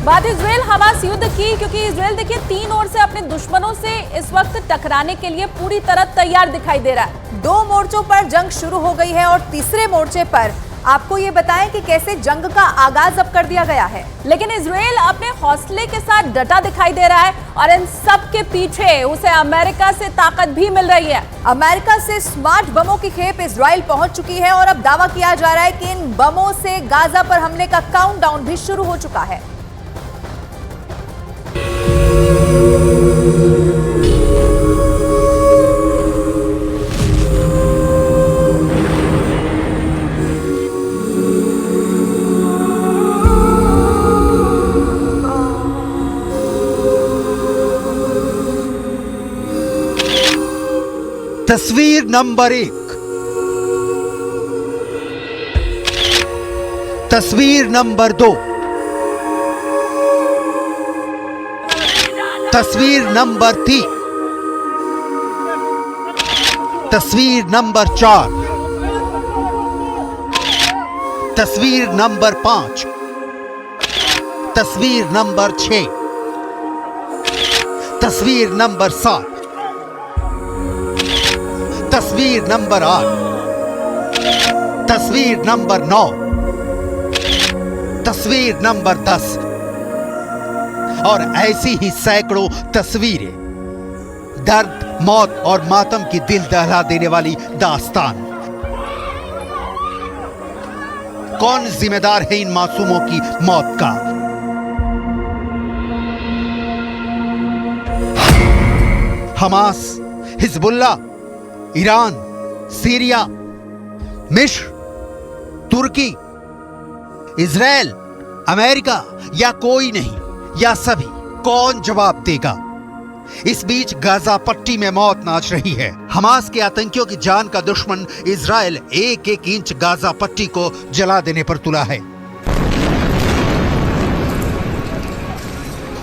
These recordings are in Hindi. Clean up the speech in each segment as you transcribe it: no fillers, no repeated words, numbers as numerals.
बात इजराइल हमास युद्ध की, क्योंकि इजराइल देखिए 3 ओर से अपने दुश्मनों से इस वक्त टकराने के लिए पूरी तरह तैयार दिखाई दे रहा है। 2 मोर्चों पर जंग शुरू हो गई है और तीसरे मोर्चे पर आपको ये बताएं कि कैसे जंग का आगाज अब कर दिया गया है। लेकिन इजराइल अपने हौसले के साथ डटा दिखाई दे रहा है और इन सब के पीछे उसे अमेरिका से ताकत भी मिल रही है। अमेरिका से स्मार्ट बमों की खेप इजराइल पहुंच चुकी है और अब दावा किया जा रहा है कि इन बमों से गाजा पर हमले का काउंटडाउन भी शुरू हो चुका है। तस्वीर नंबर 1, तस्वीर नंबर 2, तस्वीर नंबर 3, तस्वीर नंबर 4, तस्वीर नंबर 5, तस्वीर नंबर 6, तस्वीर नंबर 7, तस्वीर नंबर 8, तस्वीर नंबर 9, तस्वीर नंबर 10 और ऐसी ही सैकड़ों तस्वीरें। दर्द, मौत और मातम की दिल दहला देने वाली दास्तान। कौन जिम्मेदार है इन मासूमों की मौत का? हमास, हिजबुल्लाह, ईरान, सीरिया, मिस्र, तुर्की, इजराइल, अमेरिका या कोई नहीं या सभी? कौन जवाब देगा? इस बीच गाजा पट्टी में मौत नाच रही है। हमास के आतंकियों की जान का दुश्मन इजराइल एक एक इंच गाजा पट्टी को जला देने पर तुला है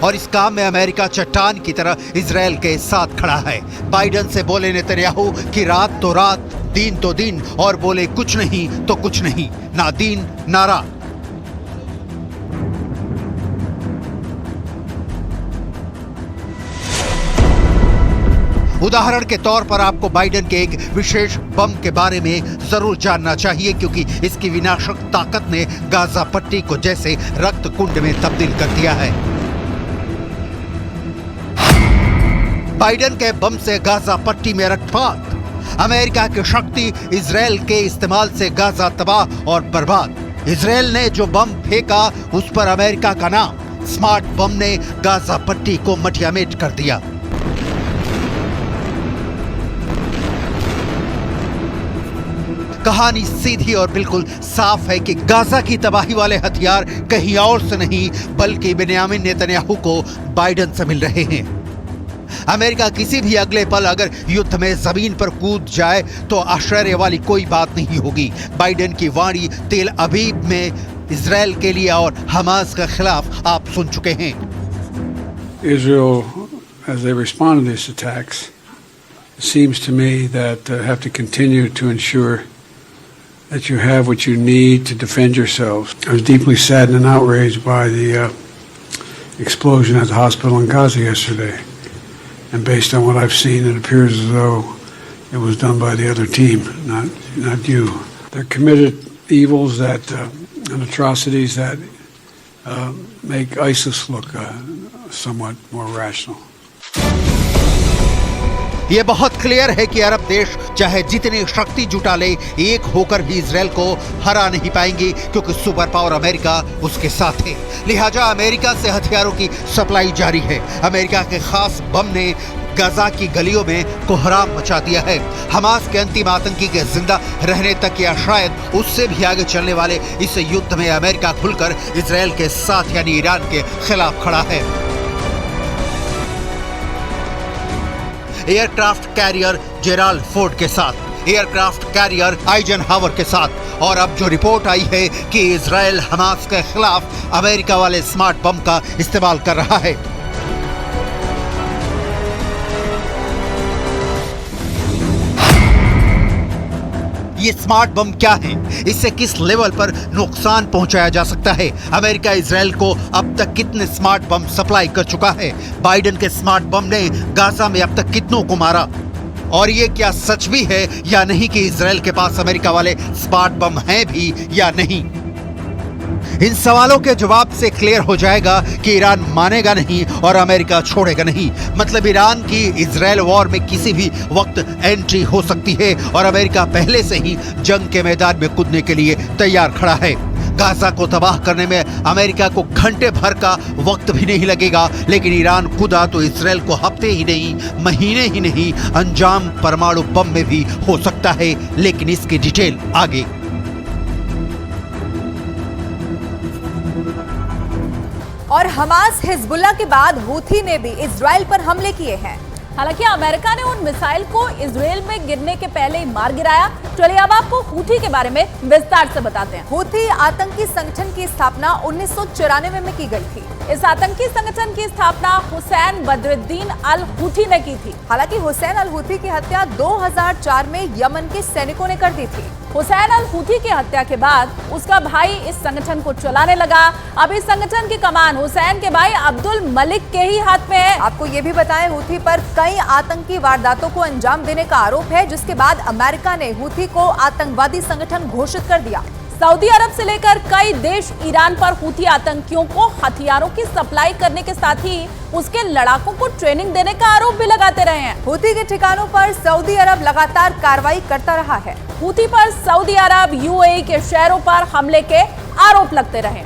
और इस काम में अमेरिका चट्टान की तरह इजराइल के साथ खड़ा है। बाइडेन से बोले नेतन्याहू कि रात तो रात, दिन तो दिन, और बोले कुछ नहीं तो कुछ नहीं, ना दिन ना रात। उदाहरण के तौर पर आपको बाइडेन के एक विशेष बम के बारे में जरूर जानना चाहिए, क्योंकि इसकी विनाशक ताकत ने गाजा पट्टी को जैसे रक्त कुंड में तब्दील कर दिया है। बाइडेन के बम से गाजा पट्टी में रक्तपात। अमेरिका की शक्ति इजराइल के इस्तेमाल से गाजा तबाह और बर्बाद। इजराइल ने जो बम फेंका उस पर अमेरिका का नाम। स्मार्ट बम ने गाजा पट्टी को मटियामेट कर दिया। कहानी सीधी और बिल्कुल साफ है कि गाजा की तबाही वाले हथियार कहीं और से नहीं बल्कि बेन्यामिन नेतन्याहू को बाइडेन से मिल रहे हैं। अमेरिका किसी भी अगले पल अगर युद्ध में जमीन पर कूद जाए तो आश्चर्य वाली कोई बात नहीं होगी। बाइडेन की वाणी तेल अवीव में इजराइल के लिए और हमास के खिलाफ आप सुन चुके हैं। Israel, as they respond to these attacks, it seems to me that have to continue to ensure that you have what you need to defend yourselves. I was deeply saddened and outraged by the explosion at the hospital in Gaza yesterday. And based on what I've seen, it appears as though it was done by the other team, not you. They're committed evils that and atrocities that make ISIS look somewhat more rational. ये बहुत क्लियर है कि अरब देश चाहे जितनी शक्ति जुटा ले, एक होकर भी इजराइल को हरा नहीं पाएंगे, क्योंकि सुपर पावर अमेरिका उसके साथ है। लिहाजा अमेरिका से हथियारों की सप्लाई जारी है। अमेरिका के खास बम ने गाजा की गलियों में कोहराम मचा दिया है। हमास के अंतिम आतंकी के जिंदा रहने तक या शायद उससे भी आगे चलने वाले इस युद्ध में अमेरिका खुलकर इजराइल के साथ यानी ईरान के खिलाफ खड़ा है। एयरक्राफ्ट कैरियर जेराल्ड फोर्ड के साथ, एयरक्राफ्ट कैरियर आइजनहावर के साथ, और अब जो रिपोर्ट आई है कि इजराइल हमास के खिलाफ अमेरिका वाले स्मार्ट बम का इस्तेमाल कर रहा है। ये स्मार्ट बम क्या है, इससे किस लेवल पर नुकसान पहुंचाया जा सकता है, अमेरिका इजराइल को अब तक कितने स्मार्ट बम सप्लाई कर चुका है, बाइडेन के स्मार्ट बम ने गाजा में अब तक कितनों को मारा, और ये क्या सच भी है या नहीं कि इजराइल के पास अमेरिका वाले स्मार्ट बम हैं भी या नहीं। इन सवालों के जवाब से क्लियर हो जाएगा कि ईरान मानेगा नहीं और अमेरिका छोड़ेगा नहीं। मतलब ईरान की इजराइल वॉर में किसी भी वक्त एंट्री हो सकती है और अमेरिका पहले से ही जंग के मैदान में कूदने के लिए तैयार खड़ा है। गाजा को तबाह करने में अमेरिका को घंटे भर का वक्त भी नहीं लगेगा, लेकिन ईरान कूदा तो इजराइल को हफ्ते ही नहीं, महीने ही नहीं, अंजाम परमाणु बम में भी हो सकता है। लेकिन इसकी डिटेल आगे। और हमास हिजबुल्लाह के बाद हूथी ने भी इजराइल पर हमले किए हैं। हालांकि अमेरिका ने उन मिसाइल को इजराइल में गिरने के पहले ही मार गिराया। चलिए अब आपको हूथी के बारे में विस्तार से बताते हैं। हूथी आतंकी संगठन की स्थापना 1994 में की गई थी। इस आतंकी संगठन की स्थापना हुसैन बद्रुद्दीन अल हूथी ने की थी। हालांकि हुसैन अल हूथी की हत्या 2004 में यमन के सैनिकों ने कर दी थी। हुसैन अल हूथी की हत्या के बाद उसका भाई इस संगठन को चलाने लगा। अब इस संगठन की कमान हुसैन के भाई अब्दुल मलिक के ही हाथ में है। आपको ये भी बताएं, हूथी पर कई आतंकी वारदातों को अंजाम देने का आरोप है, जिसके बाद अमेरिका ने हूथी को आतंकवादी संगठन घोषित कर दिया। सऊदी अरब से लेकर कई देश ईरान पर हूथी आतंकियों को हथियारों की सप्लाई करने के साथ ही उसके लड़ाकों को ट्रेनिंग देने का आरोप भी लगाते रहे हैं। हूथी के ठिकानों पर सऊदी अरब लगातार कार्रवाई करता रहा है। हूथी पर सऊदी अरब, यूएई के शहरों पर हमले के आरोप लगते रहे।